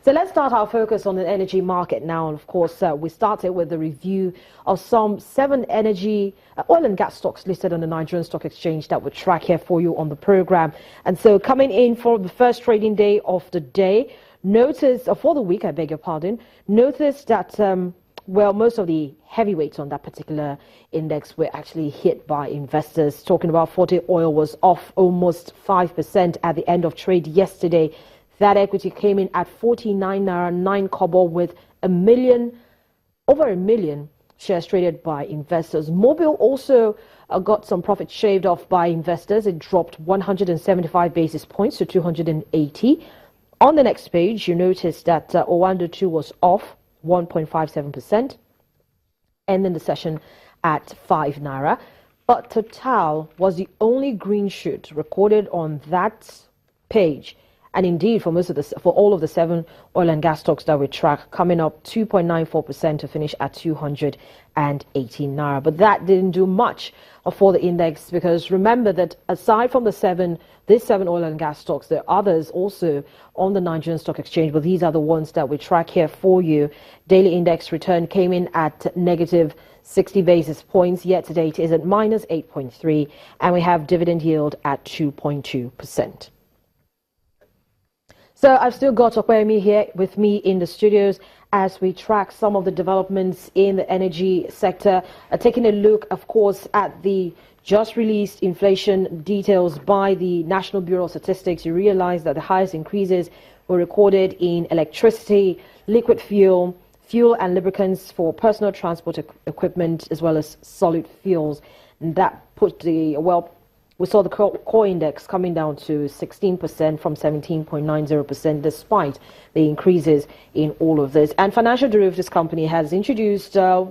So let's start our focus on the energy market now. And of course, we started with the review of some 7 energy, oil and gas stocks listed on the Nigerian Stock Exchange that we track here for you on the program. And so coming in for the first trading day of the day, notice, for the week, I beg your pardon, notice that, well, most of the heavyweights on that particular index were actually hit by investors. Talking about 40 oil was off almost 5% at the end of trade yesterday. That equity came in at 49 naira 9 kobo with over a million shares traded by investors. Mobil also got some profit shaved off by investors. It dropped 175 basis points to 280. On the next page, you notice that Owando 2 was off 1.57%, ending the session at 5 naira. But Total was the only green shoot recorded on that page. And indeed, for all of the 7 oil and gas stocks that we track, coming up 2.94% to finish at 218 naira. But that didn't do much for the index, because remember that aside from these 7 oil and gas stocks, there are others also on the Nigerian Stock Exchange, but these are the ones that we track here for you. Daily index return came in at negative 60 basis points. Year to date is at minus 8.3, and we have dividend yield at 2.2%. So I've still got Opeyemi here with me in the studios as we track some of the developments in the energy sector. Taking a look, of course, at the just released inflation details by the National Bureau of Statistics, you realize that the highest increases were recorded in electricity, liquid fuel and lubricants for personal transport equipment, as well as solid fuels. And that put we saw the core index coming down to 16% from 17.90%, despite the increases in all of this. And Financial Derivatives Company has introduced, a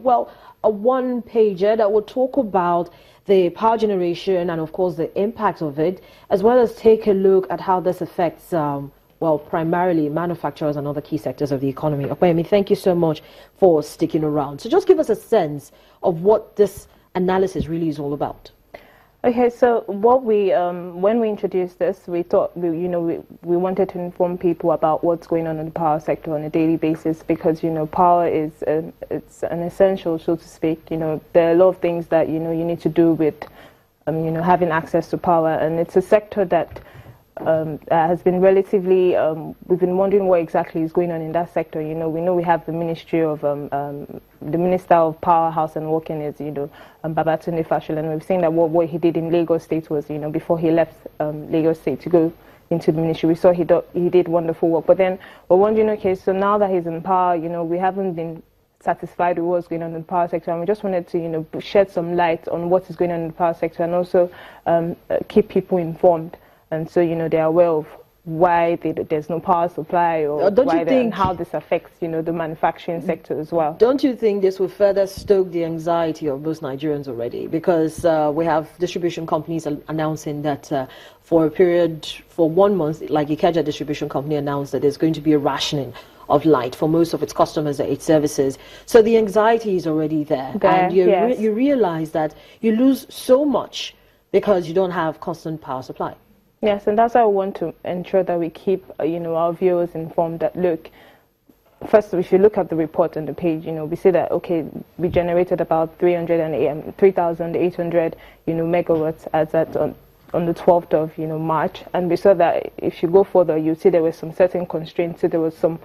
one-pager that will talk about the power generation and, of course, the impact of it, as well as take a look at how this affects, primarily manufacturers and other key sectors of the economy. Opeyemi, thank you so much for sticking around. So just give us a sense of what this analysis really is all about. Okay, so what when we introduced this, we thought we wanted to inform people about what's going on in the power sector on a daily basis, because power is it's an essential, so to speak. There are a lot of things that you need to do with having access to power, and it's a sector that has been relatively. We've been wondering what exactly is going on in that sector. We know we have the Ministry of the Minister of Power, House and Working is Babatunde Fashola, and we've seen that what he did in Lagos State was before he left Lagos State to go into the ministry, we saw he did wonderful work. But then we're wondering, okay, so now that he's in power, we haven't been satisfied with what's going on in the power sector, and we just wanted to shed some light on what is going on in the power sector, and also keep people informed. And so, they're aware of why there's no power supply, or how this affects, the manufacturing sector as well. Don't you think this will further stoke the anxiety of most Nigerians already? Because we have distribution companies announcing that for 1 month, like Ikeja Distribution Company announced that there's going to be a rationing of light for most of its customers that it services. So the anxiety is already there. And you realize that you lose so much because you don't have constant power supply. Yes, and that's why I want to ensure that we keep, our viewers informed that, look, first, if you look at the report on the page, we see that, okay, we generated about 3,800, megawatts as at on the 12th of, March. And we saw that if you go further, you see there were some certain constraints. So there was some,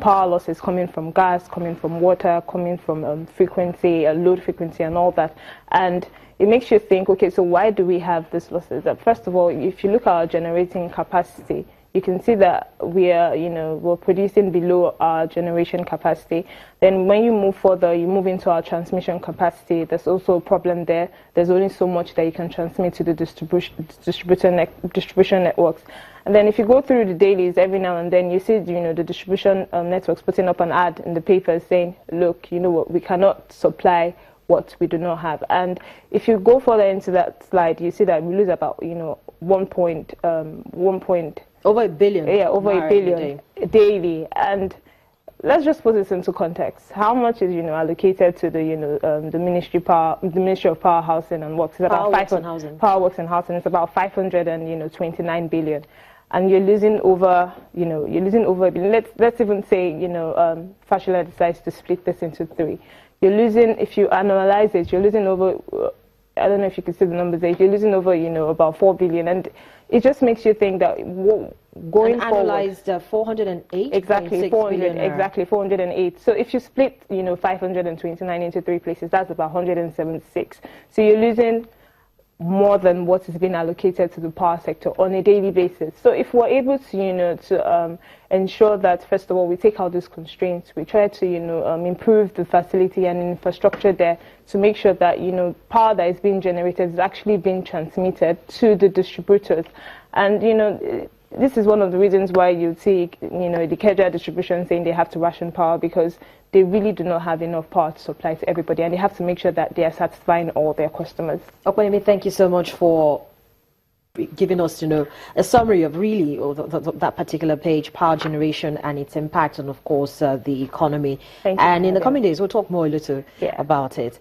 power losses coming from gas, coming from water, coming from frequency, load frequency and all that. And it makes you think, okay, so why do we have these losses? First of all, if you look at our generating capacity, you can see that we're producing below our generation capacity. Then when you move further, you move into our transmission capacity. There's also a problem there. There's only so much that you can transmit to the distribution networks. And then if you go through the dailies, every now and then you see, the distribution networks putting up an ad in the paper saying, look, what, we cannot supply what we do not have. And if you go further into that slide, you see that we lose about, over a billion. Yeah, over a billion daily. And let's just put this into context. How much is allocated to the the Ministry of Power, Housing and Works? It's about Power Works and Housing. It's about 529 billion. and you're losing over, let's even say, Fashola decides to split this into 3. You're losing, if you analyze it, you're losing over, I don't know if you can see the numbers there, you're losing over, about 4 billion. And it just makes you think that going forward. Analyzed 408. Exactly, 400, exactly, 408. So if you split, 529 into 3 places, that's about 176. So you're losing more than what is being allocated to the power sector on a daily basis. So if we're able to, ensure that, first of all, we take out these constraints, we try to, improve the facility and infrastructure there to make sure that, power that is being generated is actually being transmitted to the distributors. And, this is one of the reasons why you see, the Ikeja distribution saying they have to ration power, because they really do not have enough power to supply to everybody, and they have to make sure that they are satisfying all their customers. Opeyemi, thank you so much for giving us, a summary of really that particular page, power generation and its impact on, of course, the economy. Thank you. And in the coming days, we'll talk more a little about it.